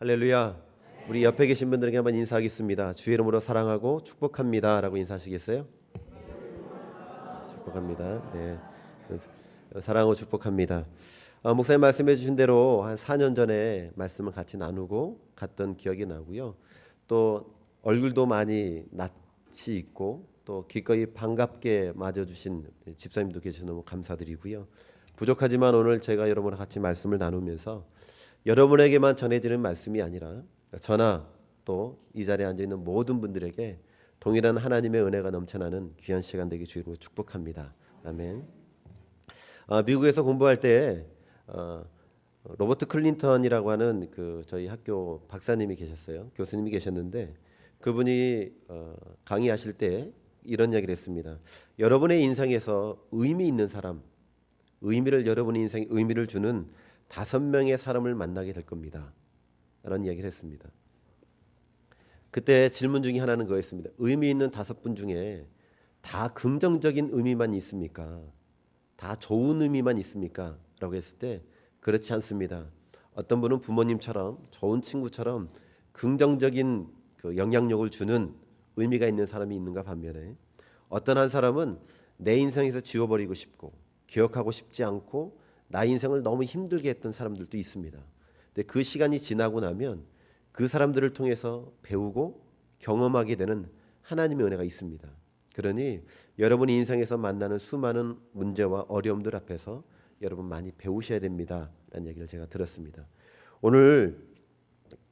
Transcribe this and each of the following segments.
할렐루야. 우리 옆에 계신 분들에게 한번 인사하겠습니다. 주의 이름으로 사랑하고 축복합니다 라고 인사하시겠어요? 축복합니다. 네, 사랑하고 축복합니다. 목사님 말씀해 주신 대로 한 4년 전에 말씀을 같이 나누고 갔던 기억이 나고요. 또 얼굴도 많이 낯이 있고 또 기꺼이 반갑게 맞아주신 집사님도 계셔서 너무 감사드리고요. 부족하지만 오늘 제가 여러분과 같이 말씀을 나누면서 여러분에게만 전해지는 말씀이 아니라 저나 또 이 자리에 앉아있는 모든 분들에게 동일한 하나님의 은혜가 넘쳐나는 귀한 시간 되기 주로 축복합니다. 아멘. 미국에서 공부할 때 로버트 클린턴이라고 하는 그 저희 학교 박사님이 계셨어요. 교수님이 계셨는데 그분이 강의하실 때 이런 이야기를 했습니다. 여러분의 인생에서 의미 있는 사람, 여러분의 인생에 의미를 주는 5명의 사람을 만나게 될 겁니다. 라는 이야기를 했습니다. 그때 질문 중에 하나는 그거였습니다. 의미 있는 5분 중에 다 긍정적인 의미만 있습니까? 다 좋은 의미만 있습니까? 라고 했을 때 그렇지 않습니다. 어떤 분은 부모님처럼 좋은 친구처럼 긍정적인 그 영향력을 주는 의미가 있는 사람이 있는가 반면에 어떤 한 사람은 내 인생에서 지워버리고 싶고 기억하고 싶지 않고 나 인생을 너무 힘들게 했던 사람들도 있습니다. 근데 그 시간이 지나고 나면 그 사람들을 통해서 배우고 경험하게 되는 하나님의 은혜가 있습니다. 그러니 여러분이 인생에서 만나는 수많은 문제와 어려움들 앞에서 여러분 많이 배우셔야 됩니다. 라는 얘기를 제가 들었습니다. 오늘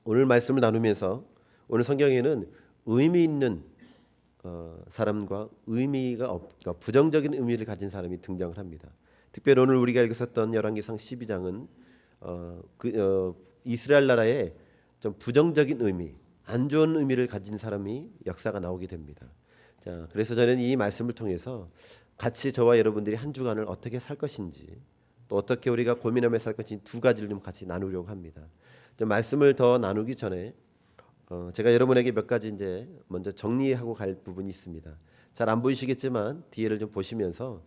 말씀을 나누면서 오늘 성경에는 의미 있는 사람과 그러니까 부정적인 의미를 가진 사람이 등장을 합니다. 특별히 오늘 우리가 읽었던 열왕기상 12장은 이스라엘 나라의 좀 부정적인 의미, 안 좋은 의미를 가진 사람이 역사가 나오게 됩니다. 자, 그래서 저는 이 말씀을 통해서 같이 저와 여러분들이 한 주간을 어떻게 살 것인지 또 어떻게 우리가 고민하며 살 것인지 두 가지를 좀 같이 나누려고 합니다. 좀 말씀을 더 나누기 전에 제가 여러분에게 몇 가지 이제 먼저 정리하고 갈 부분이 있습니다. 잘 안 보이시겠지만 뒤에를 좀 보시면서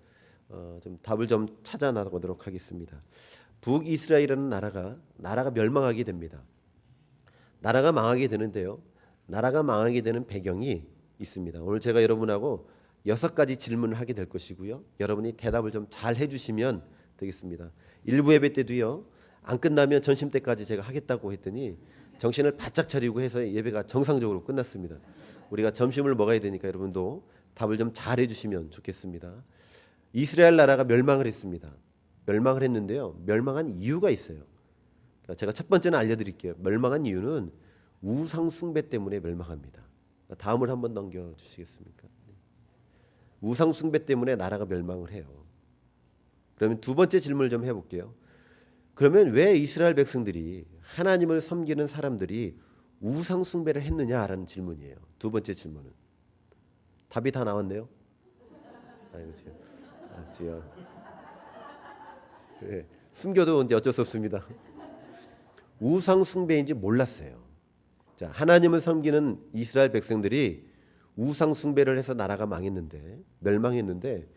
좀 답을 좀 찾아 나가도록 하겠습니다. 북이스라엘이라는 나라가 멸망하게 됩니다. 나라가 망하게 되는데요. 나라가 망하게 되는 배경이 있습니다. 오늘 제가 여러분하고 6가지 질문을 하게 될 것이고요. 여러분이 대답을 좀 잘 해주시면 되겠습니다. 일부 예배 때도요. 안 끝나면 점심 때까지 제가 하겠다고 했더니 정신을 바짝 차리고 해서 예배가 정상적으로 끝났습니다. 우리가 점심을 먹어야 되니까 여러분도 답을 좀 잘 해주시면 좋겠습니다. 이스라엘 나라가 멸망을 했습니다. 멸망을 했는데요. 멸망한 이유가 있어요. 제가 첫 번째는 알려드릴게요. 멸망한 이유는 우상 숭배 때문에 멸망합니다. 다음을 한번 넘겨주시겠습니까? 우상 숭배 때문에 나라가 멸망을 해요. 그러면 두 번째 질문을 좀 해볼게요. 그러면 왜 이스라엘 백성들이 하나님을 섬기는 사람들이 우상 숭배를 했느냐라는 질문이에요. 두 번째 질문은. 답이 다 나왔네요. 아이고 주여. 네, 숨겨도 이제 어쩔 수 없습니다. 우상 숭배인지 몰랐어요. 자, 하나님을 섬기는 이스라엘 백성들이 우상 숭배를 해서 나라가 멸망했는데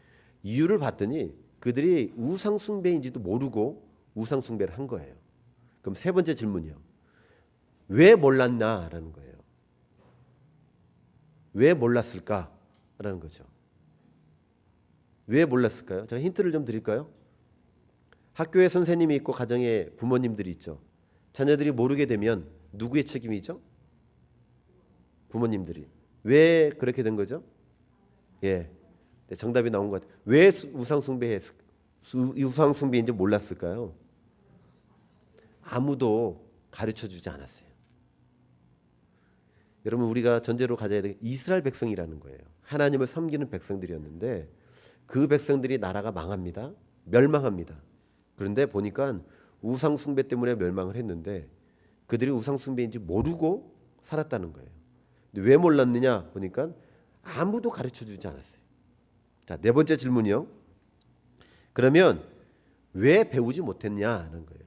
이유를 봤더니 그들이 우상 숭배인지도 모르고 우상 숭배를 한 거예요. 그럼 세 번째 질문이요. 왜 몰랐냐라는 거예요. 왜 몰랐을까라는 거죠. 왜 몰랐을까요? 제가 힌트를 좀 드릴까요? 학교에 선생님이 있고 가정에 부모님들이 있죠. 자녀들이 모르게 되면 누구의 책임이죠? 부모님들이. 왜 그렇게 된 거죠? 예, 정답이 나온 것 같아요. 왜 우상 숭배인지 몰랐을까요? 아무도 가르쳐주지 않았어요. 여러분 우리가 전제로 가져야 될 이스라엘 백성이라는 거예요. 하나님을 섬기는 백성들이었는데 그 백성들이 나라가 망합니다. 멸망합니다. 그런데 보니까 우상 숭배 때문에 멸망을 했는데 그들이 우상 숭배인지 모르고 살았다는 거예요. 근데 왜 몰랐느냐 보니까 아무도 가르쳐주지 않았어요. 자, 네 번째 질문이요. 그러면 왜 배우지 못했냐는 거예요.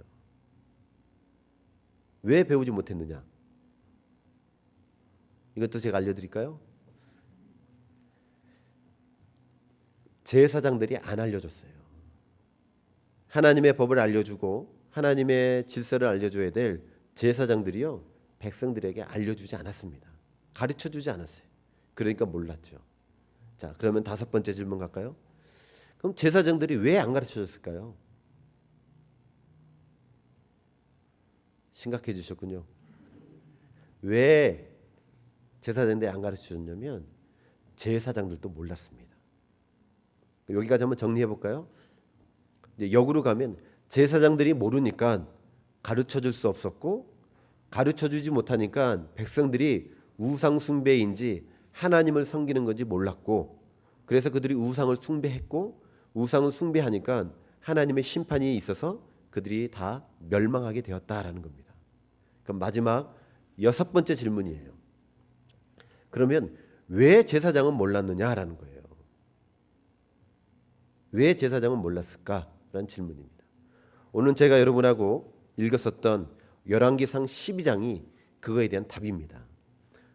왜 배우지 못했느냐? 이것도 제가 알려드릴까요? 제사장들이 안 알려줬어요. 하나님의 법을 알려주고 하나님의 질서를 알려줘야 될 제사장들이요 백성들에게 알려주지 않았습니다. 가르쳐주지 않았어요. 그러니까 몰랐죠. 자, 그러면 다섯 번째 질문 갈까요? 그럼 제사장들이 왜 안 가르쳐줬을까요? 심각해 주셨군요. 왜 제사장들이 안 가르쳐줬냐면 제사장들도 몰랐습니다. 여기까지 한번 정리해 볼까요? 이제 역으로 가면 제사장들이 모르니까 가르쳐줄 수 없었고, 가르쳐주지 못하니까 백성들이 우상 숭배인지 하나님을 섬기는 건지 몰랐고, 그래서 그들이 우상을 숭배했고, 우상을 숭배하니까 하나님의 심판이 있어서 그들이 다 멸망하게 되었다라는 겁니다. 그럼 마지막 여섯 번째 질문이에요. 그러면 왜 제사장은 몰랐느냐라는 거예요. 왜 제사장은 몰랐을까라는 질문입니다. 오늘 제가 여러분하고 읽었었던 열왕기상 12장이 그거에 대한 답입니다.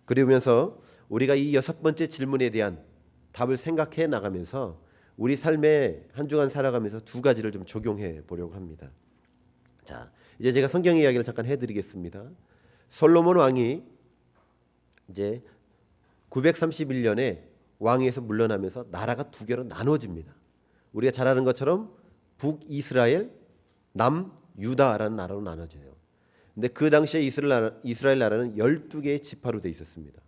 그러면서 우리가 이 여섯 번째 질문에 대한 답을 생각해 나가면서 우리 삶에 한 주간 살아가면서 두 가지를 좀 적용해 보려고 합니다. 자, 이제 제가 성경 이야기를 잠깐 해드리겠습니다. 솔로몬 왕이 이제 931년에 왕위에서 물러나면서 나라가 두 개로 나눠집니다. 우리가 잘 아는 것처럼 북이스라엘, 남유다라는 나라로 나눠져요. 근데 그 당시에 이스라엘 나라는 12개의 지파로 되어 있었습니다.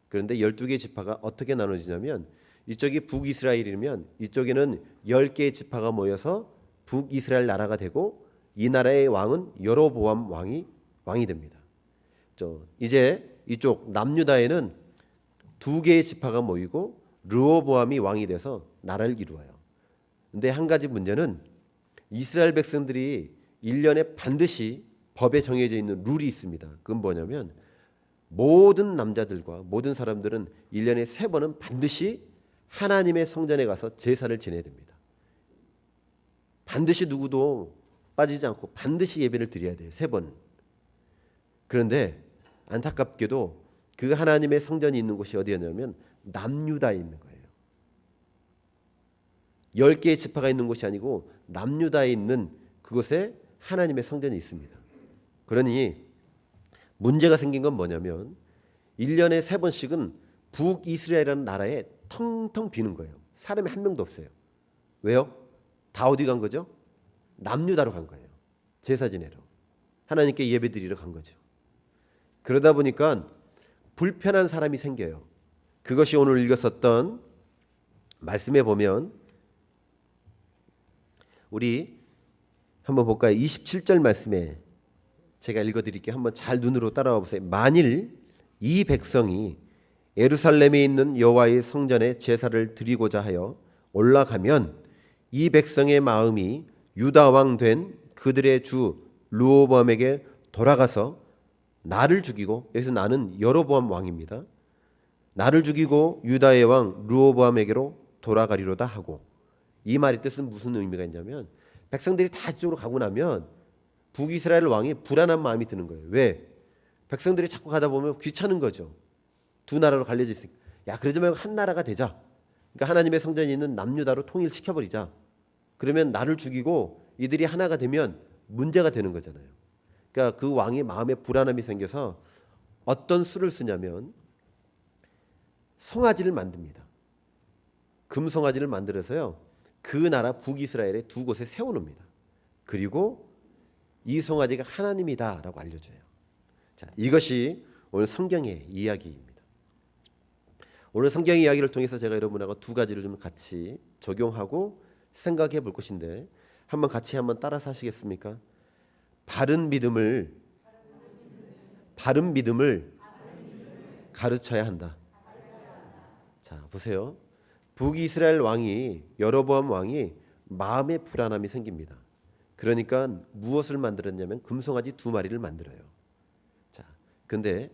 그런데 12개의 지파가 어떻게 나눠지냐면 이쪽이 북이스라엘이면 이쪽에는 10개의 지파가 모여서 북이스라엘 나라가 되고 이 나라의 왕은 여로보암 왕이 됩니다. 이제 이쪽 남유다에는 2개의 지파가 모이고 르호보암이 왕이 돼서 나라를 이루어요. 근데 한 가지 문제는 이스라엘 백성들이 1년에 반드시 법에 정해져 있는 룰이 있습니다. 그건 뭐냐면 모든 남자들과 모든 사람들은 1년에 3번은 반드시 하나님의 성전에 가서 제사를 지내야 됩니다. 반드시 누구도 빠지지 않고 반드시 예배를 드려야 돼요. 3번. 그런데 안타깝게도 그 하나님의 성전이 있는 곳이 어디였냐면 남유다에 있는 거예요. 10개의 지파가 있는 곳이 아니고 남유다에 있는 그곳에 하나님의 성전이 있습니다. 그러니 문제가 생긴 건 뭐냐면 1년에 3번씩은 북이스라엘이라는 나라에 텅텅 비는 거예요. 사람이 한 명도 없어요. 왜요? 다 어디 간 거죠? 남유다로 간 거예요. 제사 지내러. 하나님께 예배 드리러 간 거죠. 그러다 보니까 불편한 사람이 생겨요. 그것이 오늘 읽었었던 말씀에 보면 우리 한번 볼까요? 27절 말씀에 제가 읽어드릴게요. 한번 잘 눈으로 따라와 보세요. 만일 이 백성이 예루살렘에 있는 여호와의 성전에 제사를 드리고자 하여 올라가면 이 백성의 마음이 유다 왕 된 그들의 주 르호보암에게 돌아가서 나를 죽이고, 여기서 나는 여로보암 왕입니다. 나를 죽이고 유다의 왕 르호보암에게로 돌아가리로다 하고, 이 말의 뜻은 무슨 의미가 있냐면 백성들이 다 이쪽으로 가고 나면 북이스라엘 왕이 불안한 마음이 드는 거예요. 왜? 백성들이 자꾸 가다 보면 귀찮은 거죠. 두 나라로 갈려져 있으니까. 야, 그러지 말고 한 나라가 되자. 그러니까 하나님의 성전이 있는 남유다로 통일시켜버리자. 그러면 나를 죽이고 이들이 하나가 되면 문제가 되는 거잖아요. 그러니까 그 왕이 마음에 불안함이 생겨서 어떤 수를 쓰냐면 송아지를 만듭니다. 금송아지를 만들어서요, 그 나라 북이스라엘의 두 곳에 세워놓습니다. 그리고 이 송아지가 하나님이다라고 알려줘요. 자, 이것이 오늘 성경의 이야기입니다. 오늘 성경 이야기를 통해서 제가 여러분하고 두 가지를 좀 같이 적용하고 생각해 볼 것인데, 한번 같이 한번 따라서 하시겠습니까? 바른 믿음을 가르쳐야 한다. 자, 보세요. 북이스라엘 왕이, 여로보암 왕이 마음에 불안함이 생깁니다. 그러니까 무엇을 만들었냐면 금송아지 2마리를 만들어요. 자, 근데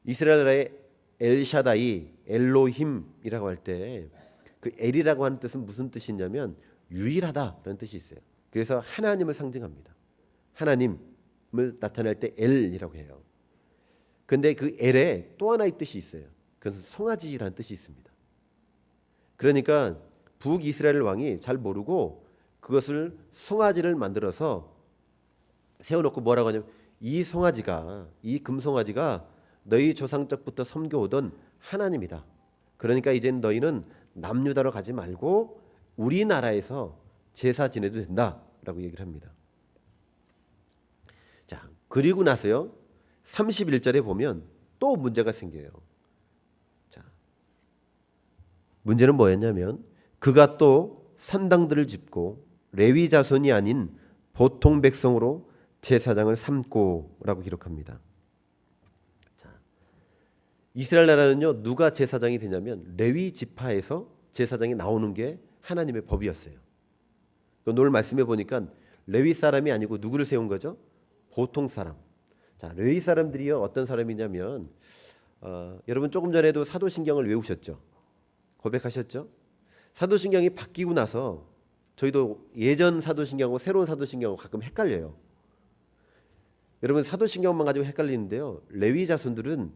이스라엘 나라의 엘샤다이, 엘로힘이라고 할 때 그 엘이라고 하는 뜻은 무슨 뜻이냐면 유일하다라는 뜻이 있어요. 그래서 하나님을 상징합니다. 하나님을 나타낼 때 엘이라고 해요. 근데 그 엘에 또 하나의 뜻이 있어요. 그것은 송아지라는 뜻이 있습니다. 그러니까 북이스라엘 왕이 잘 모르고 그것을 송아지를 만들어서 세워놓고 뭐라고 하냐면 이 송아지가, 이 금송아지가 너희 조상 적부터 섬겨오던 하나님이다. 그러니까 이젠 너희는 남유다로 가지 말고 우리나라에서 제사 지내도 된다라고 얘기를 합니다. 자, 그리고 나서요 31절에 보면 또 문제가 생겨요. 자, 문제는 뭐였냐면 그가 또 산당들을 짓고 레위 자손이 아닌 보통 백성으로 제사장을 삼고라고 기록합니다. 자, 이스라엘 나라는요 누가 제사장이 되냐면 레위 지파에서 제사장이 나오는 게 하나님의 법이었어요. 오늘 말씀해 보니까 레위 사람이 아니고 누구를 세운 거죠? 보통 사람. 자, 레위 사람들이요 어떤 사람이냐면 여러분 조금 전에도 사도신경을 외우셨죠? 고백하셨죠? 사도신경이 바뀌고 나서 저희도 예전 사도신경하고 새로운 사도신경하고 가끔 헷갈려요. 여러분 사도신경만 가지고 헷갈리는데요. 레위 자손들은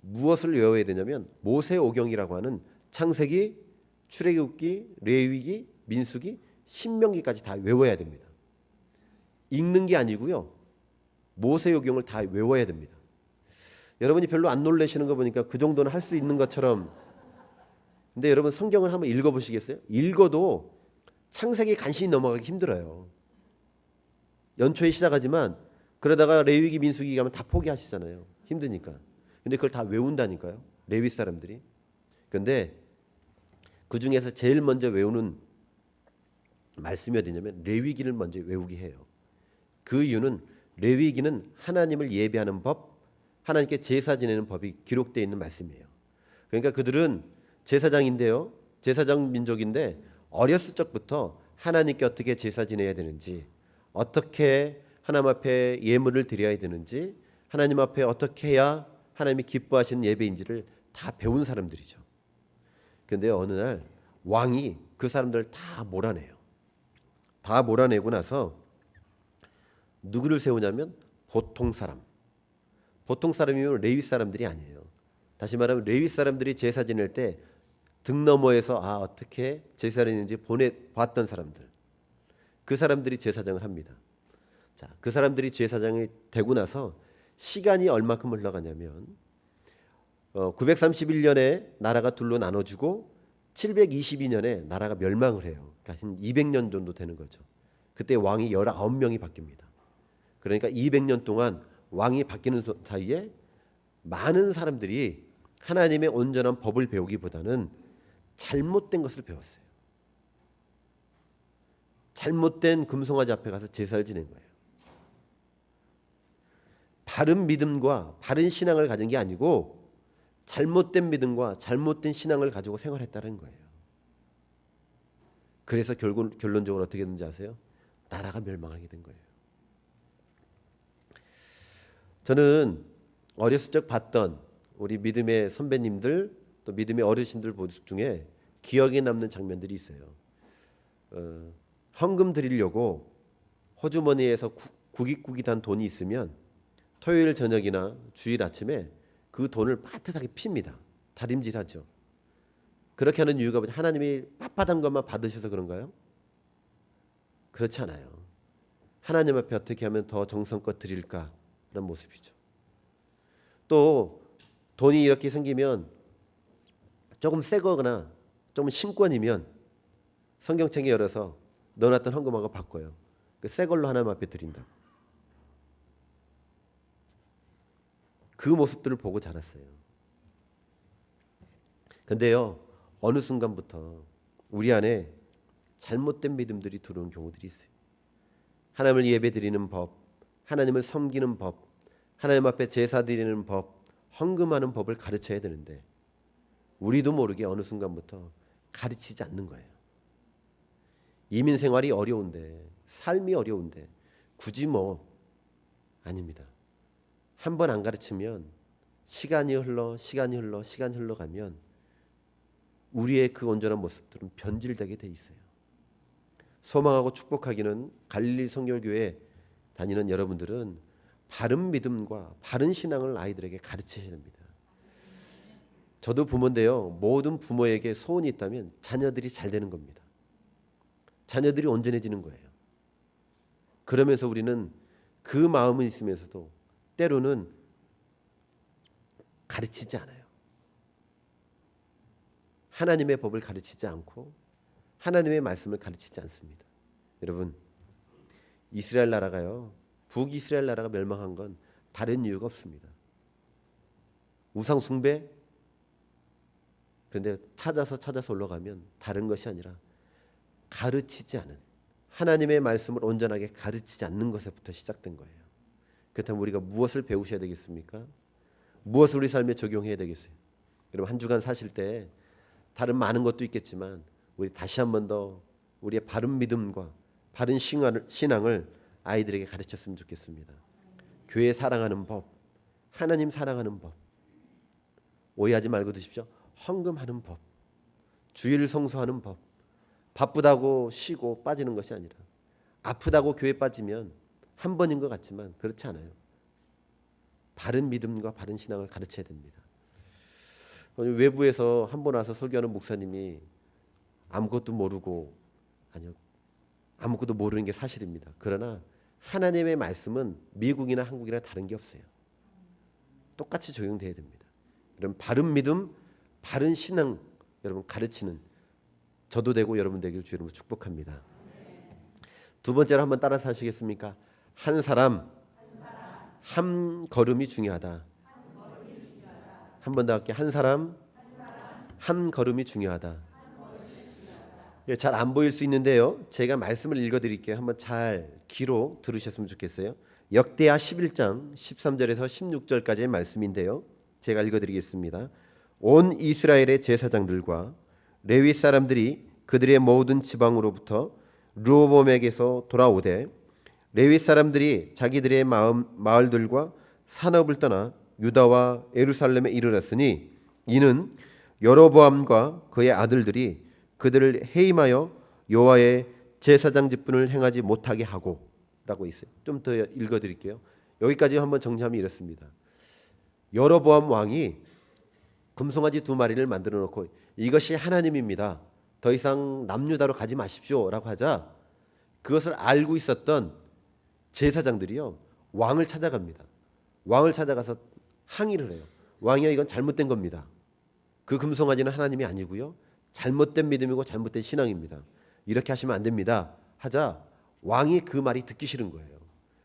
무엇을 외워야 되냐면 모세오경이라고 하는 창세기, 출애굽기, 레위기, 민수기, 신명기까지 다 외워야 됩니다. 읽는 게 아니고요. 모세오경을 다 외워야 됩니다. 여러분이 별로 안 놀라시는 거 보니까 그 정도는 할 수 있는 것처럼. 근데 여러분 성경을 한번 읽어보시겠어요? 읽어도 창세기 간신히 넘어가기 힘들어요. 연초에 시작하지만 그러다가 레위기 민수기 가면 다 포기하시잖아요. 힘드니까. 근데 그걸 다 외운다니까요. 레위 사람들이. 근데 그 중에서 제일 먼저 외우는 말씀이 어디냐면 레위기를 먼저 외우게 해요. 그 이유는 레위기는 하나님을 예배하는 법, 하나님께 제사 지내는 법이 기록되어 있는 말씀이에요. 그러니까 그들은 제사장인데요. 제사장 민족인데 어렸을 적부터 하나님께 어떻게 제사 지내야 되는지, 어떻게 하나님 앞에 예물을 드려야 되는지, 하나님 앞에 어떻게 해야 하나님이 기뻐하시는 예배인지를 다 배운 사람들이죠. 그런데 어느 날 왕이 그 사람들을 다 몰아내요. 다 몰아내고 나서 누구를 세우냐면 보통 사람. 보통 사람이면 레위 사람들이 아니에요. 다시 말하면 레위 사람들이 제사 지낼 때 등 너머에서 어떻게 제사를 했는지 봤던 사람들. 그 사람들이 제사장을 합니다. 자, 그 사람들이 제사장이 되고 나서 시간이 얼마큼 흘러가냐면 931년에 나라가 둘로 나눠지고 722년에 나라가 멸망을 해요. 그러니까 한 200년 정도 되는 거죠. 그때 왕이 19명이 바뀝니다. 그러니까 200년 동안 왕이 바뀌는 사이에 많은 사람들이 하나님의 온전한 법을 배우기보다는 잘못된 것을 배웠어요. 잘못된 금송아지 앞에 가서 제사를 지낸 거예요. 바른 믿음과 바른 신앙을 가진 게 아니고 잘못된 믿음과 잘못된 신앙을 가지고 생활했다는 거예요. 그래서 결론적으로 어떻게 됐는지 아세요? 나라가 멸망하게 된 거예요. 저는 어렸을 적 봤던 우리 믿음의 선배님들 또 믿음의 어르신들 모습 중에 기억에 남는 장면들이 있어요. 헌금 드리려고 호주머니에서 구깃구깃한 돈이 있으면 토요일 저녁이나 주일 아침에 그 돈을 빠듯하게 핍니다. 다림질하죠. 그렇게 하는 이유가 뭐냐? 하나님이 빳빳한 것만 받으셔서 그런가요? 그렇지 않아요. 하나님 앞에 어떻게 하면 더 정성껏 드릴까라는 모습이죠. 또 돈이 이렇게 생기면 조금 새 거거나 좀 신권이면 성경책에 열어서 넣어놨던 헌금하고 바꿔요. 그 새 걸로 하나님 앞에 드린다. 그 모습들을 보고 자랐어요. 근데요 어느 순간부터 우리 안에 잘못된 믿음들이 들어온 경우들이 있어요. 하나님을 예배드리는 법, 하나님을 섬기는 법, 하나님 앞에 제사 드리는 법, 헌금하는 법을 가르쳐야 되는데 우리도 모르게 어느 순간부터 가르치지 않는 거예요. 이민 생활이 어려운데, 삶이 어려운데 굳이 아닙니다. 한 번 안 가르치면 시간이 흘러가면 우리의 그 온전한 모습들은 변질되게 돼 있어요. 소망하고 축복하기는 갈릴리 성결교회 다니는 여러분들은 바른 믿음과 바른 신앙을 아이들에게 가르치셔야 됩니다. 저도 부모인데요. 모든 부모에게 소원이 있다면 자녀들이 잘 되는 겁니다. 자녀들이 온전해지는 거예요. 그러면서 우리는 그 마음은 있으면서도 때로는 가르치지 않아요. 하나님의 법을 가르치지 않고 하나님의 말씀을 가르치지 않습니다. 여러분, 이스라엘 나라가요, 북이스라엘 나라가 멸망한 건 다른 이유가 없습니다. 우상 숭배? 그런데 찾아서 올라가면 다른 것이 아니라 가르치지 않은, 하나님의 말씀을 온전하게 가르치지 않는 것에부터 시작된 거예요. 그렇다면 우리가 무엇을 배우셔야 되겠습니까? 무엇을 우리 삶에 적용해야 되겠어요? 여러분, 한 주간 사실 때 다른 많은 것도 있겠지만 우리 다시 한 번 더 우리의 바른 믿음과 바른 신앙을 아이들에게 가르쳤으면 좋겠습니다. 교회 사랑하는 법, 하나님 사랑하는 법, 오해하지 말고 드십시오. 헌금하는 법, 주일 성수하는 법, 바쁘다고 쉬고 빠지는 것이 아니라, 아프다고 교회 빠지면 한 번인 것 같지만 그렇지 않아요. 바른 믿음과 바른 신앙을 가르쳐야 됩니다. 외부에서 한 번 와서 설교하는 목사님이 아무것도 모르고, 아니요, 아무것도 모르는 게 사실입니다. 그러나 하나님의 말씀은 미국이나 한국이나 다른 게 없어요. 똑같이 적용돼야 됩니다. 여러분, 바른 믿음, 바른 신앙 여러분 가르치는 저도 되고 여러분 되기를 주 이름으로 축복합니다. 두 번째로 한번 따라서 하시겠습니까? 한 사람 한 걸음이 중요하다. 한 번 더 할게요. 한 사람 한 걸음이 중요하다. 예, 잘 안 보일 수 있는데요, 제가 말씀을 읽어드릴게요. 한번 잘 귀로 들으셨으면 좋겠어요. 역대하 11장 13절에서 16절까지의 말씀인데요, 제가 읽어드리겠습니다. 온 이스라엘의 제사장들과 레위 사람들이 그들의 모든 지방으로부터 르호보암에게서 돌아오되, 레위 사람들이 자기들의 마을들과 산업을 떠나 유다와 예루살렘에 이르렀으니, 이는 여로보암과 그의 아들들이 그들을 해임하여 여호와의 제사장 직분을 행하지 못하게 하고, 라고 있어요. 좀 더 읽어드릴게요. 여기까지 한번 정리하면 이렇습니다. 여로보암 왕이 금송아지 2마리를 만들어 놓고 이것이 하나님입니다, 더 이상 남유다로 가지 마십시오 라고 하자, 그것을 알고 있었던 제사장들이요, 왕을 찾아갑니다. 왕을 찾아가서 항의를 해요. 왕이요, 이건 잘못된 겁니다. 그 금송아지는 하나님이 아니고요, 잘못된 믿음이고 잘못된 신앙입니다. 이렇게 하시면 안 됩니다 하자, 왕이 그 말이 듣기 싫은 거예요.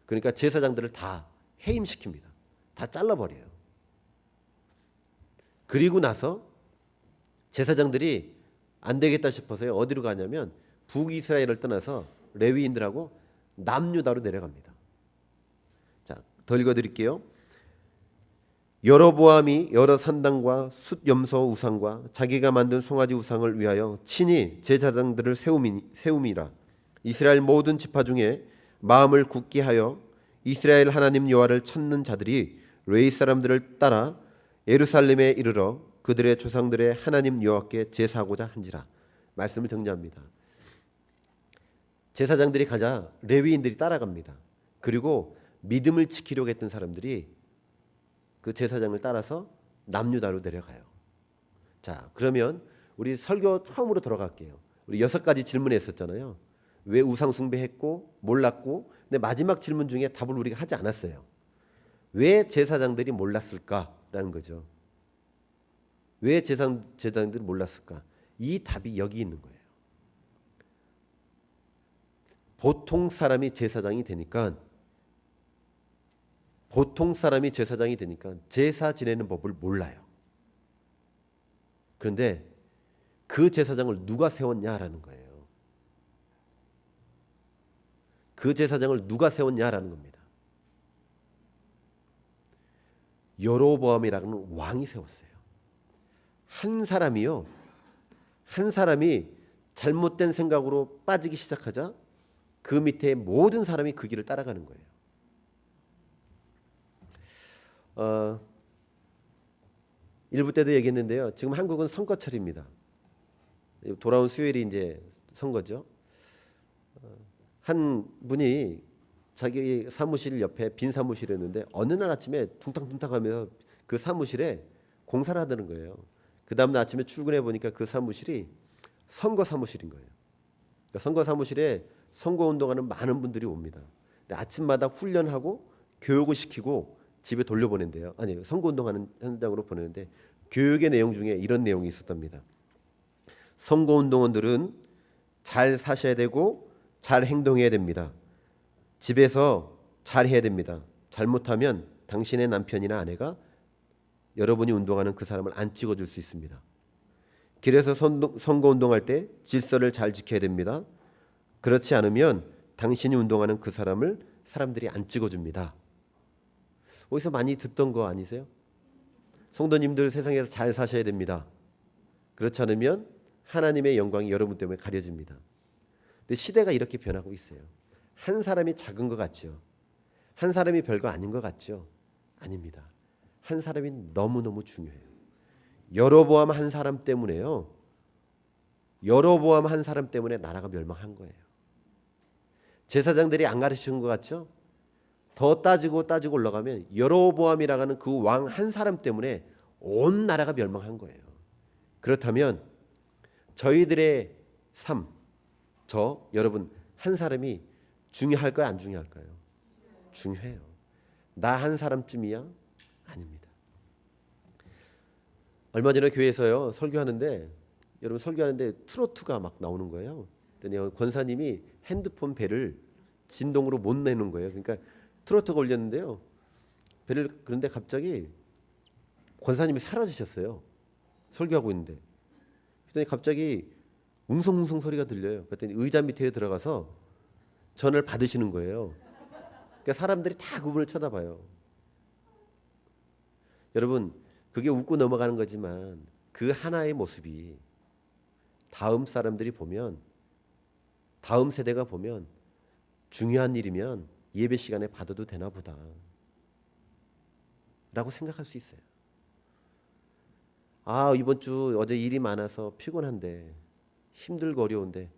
그러니까 제사장들을 다 해임시킵니다. 다 잘라버려요. 그리고 나서 제사장들이 안 되겠다 싶어서요, 어디로 가냐면 북이스라엘을 떠나서 레위인들하고 남유다로 내려갑니다. 자, 더 읽어드릴게요. 여로보암이 여러 산당과 숫 염소 우상과 자기가 만든 송아지 우상을 위하여 친히 제사장들을 세움이라. 이스라엘 모든 지파 중에 마음을 굳게 하여 이스라엘 하나님 여호와를 찾는 자들이 레위 사람들을 따라 예루살렘에 이르러 그들의 조상들의 하나님 여호와께 제사하고자 한지라. 말씀을 정리합니다. 제사장들이 가자 레위인들이 따라갑니다. 그리고 믿음을 지키려고 했던 사람들이 그 제사장을 따라서 남유다로 내려가요. 자, 그러면 우리 설교 처음으로 돌아갈게요. 우리 6가지 질문했었잖아요. 왜 우상 숭배했고 몰랐고, 근데 마지막 질문 중에 답을 우리가 하지 않았어요. 왜 제사장들이 몰랐을까라는 거죠. 왜 제사장들이 몰랐을까? 이 답이 여기 있는 거예요. 보통 사람이 제사장이 되니까 제사 지내는 법을 몰라요. 그런데 그 제사장을 누가 세웠냐라는 거예요. 그 제사장을 누가 세웠냐라는 겁니다. 여로보암이라는 왕이 세웠어요. 한 사람이 잘못된 생각으로 빠지기 시작하자 그 밑에 모든 사람이 그 길을 따라가는 거예요. 일부 때도 얘기했는데요, 지금 한국은 선거철입니다. 돌아온 수요일이 이제 선거죠. 한 분이 자기 사무실 옆에 빈 사무실이었는데 어느 날 아침에 둥탕둥탕하면서 그 사무실에 공사를 하다는 거예요. 그 다음날 아침에 출근해 보니까 그 사무실이 선거 사무실인 거예요. 그러니까 선거 사무실에 선거 운동하는 많은 분들이 옵니다. 근데 아침마다 훈련하고 교육을 시키고 집에 돌려보낸대요. 아니, 선거운동하는 현장으로 보내는데 교육의 내용 중에 이런 내용이 있었답니다. 선거운동원들은 잘 사셔야 되고 잘 행동해야 됩니다. 집에서 잘 해야 됩니다. 잘못하면 당신의 남편이나 아내가 여러분이 운동하는 그 사람을 안 찍어줄 수 있습니다. 길에서 선거운동할 때 질서를 잘 지켜야 됩니다. 그렇지 않으면 당신이 운동하는 그 사람을 사람들이 안 찍어줍니다. 어디서 많이 듣던 거 아니세요? 성도님들 세상에서 잘 사셔야 됩니다. 그렇지 않으면 하나님의 영광이 여러분 때문에 가려집니다. 근데 시대가 이렇게 변하고 있어요. 한 사람이 작은 것 같죠? 한 사람이 별거 아닌 것 같죠? 아닙니다. 한 사람이 너무너무 중요해요. 여로보암 한 사람 때문에요. 여로보암 한 사람 때문에 나라가 멸망한 거예요. 제사장들이 안 가르치는 것 같죠? 더 따지고 올라가면 여로보암이라는 그 왕 한 사람 때문에 온 나라가 멸망한 거예요. 그렇다면 저희들의 삶, 여러분 한 사람이 중요할까요? 안 중요할까요? 중요해요. 나 한 사람쯤이야? 아닙니다. 얼마 전에 교회에서요 설교하는데 여러분 설교하는데 트로트가 막 나오는 거예요. 그랬더니 권사님이 핸드폰 벨을 진동으로 못 내는 거예요. 그러니까 트로트가 울렸는데요. 그런데 갑자기 권사님이 사라지셨어요. 설교하고 있는데. 그랬더니 갑자기 웅성웅성 소리가 들려요. 그랬더니 의자 밑에 들어가서 전화를 받으시는 거예요. 그러니까 사람들이 다 그분을 쳐다봐요. 여러분 그게 웃고 넘어가는 거지만 그 하나의 모습이 다음 사람들이 보면 다음 세대가 보면 중요한 일이면 예배 시간에 받아도 되나 보다 라고 생각할 수 있어요. 아 이번 주 어제 일이 많아서 피곤한데 힘들고 어려운데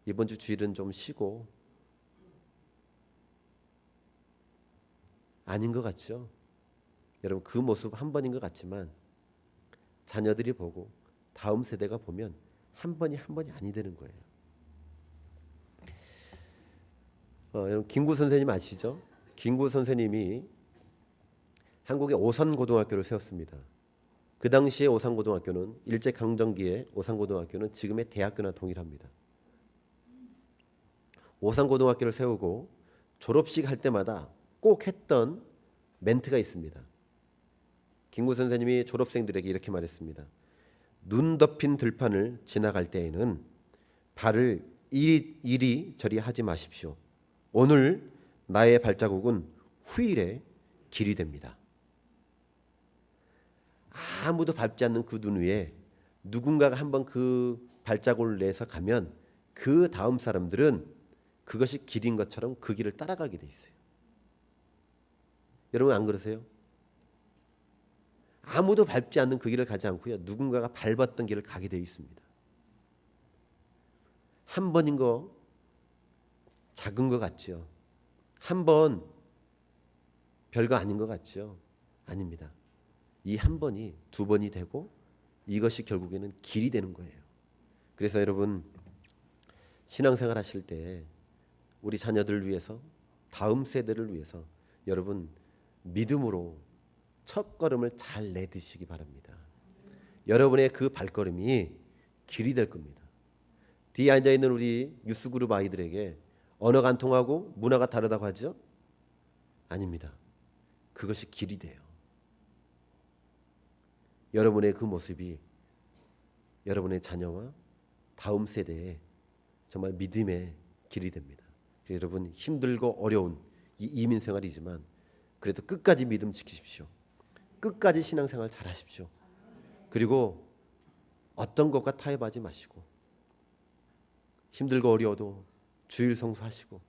이번 주 주일은 좀 쉬고 아닌 것 같죠? 여러분 그 모습 한 번인 것 같지만 자녀들이 보고 다음 세대가 보면 한 번이 아니 되는 거예요. 여러분 김구 선생님 아시죠? 김구 선생님이 한국의 오산고등학교를 세웠습니다. 그 당시에 오산고등학교는 일제강점기에 오산고등학교는 지금의 대학교나 동일합니다. 오산고등학교를 세우고 졸업식 할 때마다 꼭 했던 멘트가 있습니다. 김구 선생님이 졸업생들에게 이렇게 말했습니다. 눈 덮인 들판을 지나갈 때에는 발을 이리저리 하지 마십시오. 오늘 나의 발자국은 후일의 길이 됩니다. 아무도 밟지 않는 그 눈 위에 누군가가 한번 그 발자국을 내서 가면 그 다음 사람들은 그것이 길인 것처럼 그 길을 따라가게 돼 있어요. 여러분 안 그러세요? 아무도 밟지 않는 그 길을 가지 않고요. 누군가가 밟았던 길을 가게 돼 있습니다. 한 번인 거 작은 것 같죠? 한 번 별거 아닌 것 같죠? 아닙니다. 이 한 번이 두 번이 되고 이것이 결국에는 길이 되는 거예요. 그래서 여러분 신앙생활 하실 때 우리 자녀들을 위해서 다음 세대를 위해서 여러분 믿음으로 첫 걸음을 잘 내드시기 바랍니다. 여러분의 그 발걸음이 길이 될 겁니다. 뒤에 앉아있는 우리 유스그룹 아이들에게 언어가 안 통하고 문화가 다르다고 하죠? 아닙니다. 그것이 길이 돼요. 여러분의 그 모습이 여러분의 자녀와 다음 세대에 정말 믿음의 길이 됩니다. 여러분 힘들고 어려운 이 이민 생활이지만 그래도 끝까지 믿음 지키십시오. 끝까지 신앙생활 잘 하십시오. 그리고 어떤 것과 타협하지 마시고 힘들고 어려워도 주일 성수하시고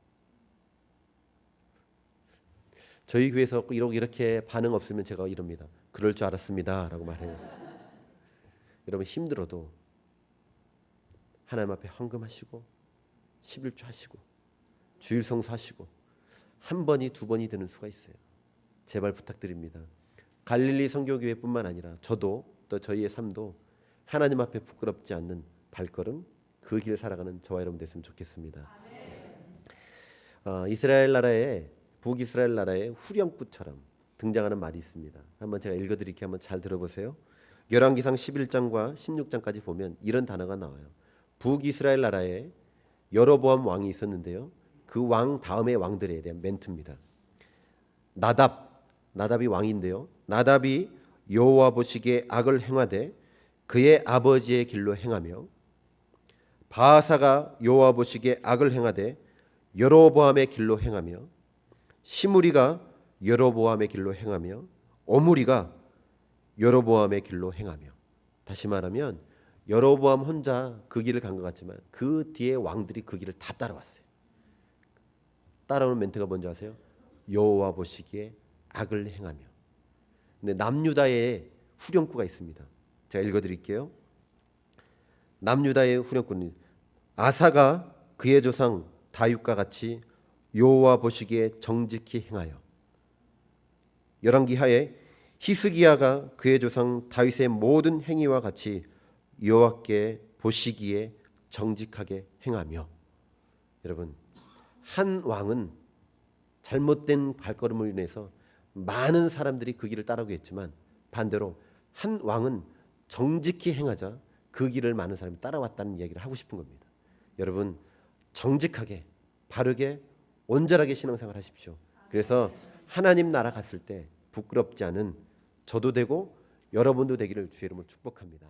저희 교회에서 이렇게 반응 없으면 제가 이럽니다. 그럴 줄 알았습니다 라고 말해요. 여러분 힘들어도 하나님 앞에 헌금하시고 11조 하시고 주일 성수하시고 한 번이 두 번이 되는 수가 있어요. 제발 부탁드립니다. 갈릴리 선교교회뿐만 아니라 저도 또 저희의 삶도 하나님 앞에 부끄럽지 않는 발걸음 그 길 살아가는 저와 여러분 됐으면 좋겠습니다. 이스라엘 나라의 북이스라엘 나라의 후렴구처럼 등장하는 말이 있습니다. 한번 제가 읽어드릴게요. 한번 잘 들어보세요. 열왕기상 11장과 16장까지 보면 이런 단어가 나와요. 북이스라엘 나라에 여로보암 왕이 있었는데요. 그 왕 다음의 왕들에 대한 멘트입니다. 나답이 왕인데요. 나답이 여호와 보시기에 악을 행하되 그의 아버지의 길로 행하며, 바아사가 여호와 보시기에 악을 행하되 여로보암의 길로 행하며, 시므리가 여로보암의 길로 행하며, 오므리가 여로보암의 길로 행하며. 다시 말하면 여로보암 혼자 그 길을 간 것 같지만 그 뒤에 왕들이 그 길을 다 따라왔어요. 따라오는 멘트가 뭔지 아세요? 여호와 보시기에 악을 행하며. 근데 남유다에 후렴구가 있습니다. 제가 읽어드릴게요. 남유다의 후렴구는 아사가 그의 조상 다윗과 같이 여호와 보시기에 정직히 행하여. 열왕기하에 히스기야가 그의 조상 다윗의 모든 행위와 같이 여호와께 보시기에 정직하게 행하며. 여러분, 한 왕은 잘못된 발걸음을 인해서 많은 사람들이 그 길을 따르게 했지만, 반대로 한 왕은 정직히 행하자 그 길을 많은 사람이 따라왔다는 이야기를 하고 싶은 겁니다. 여러분, 정직하게 바르게 온전하게 신앙생활 하십시오. 그래서 하나님 나라 갔을 때 부끄럽지 않은 저도 되고 여러분도 되기를 주의 이름으로 축복합니다.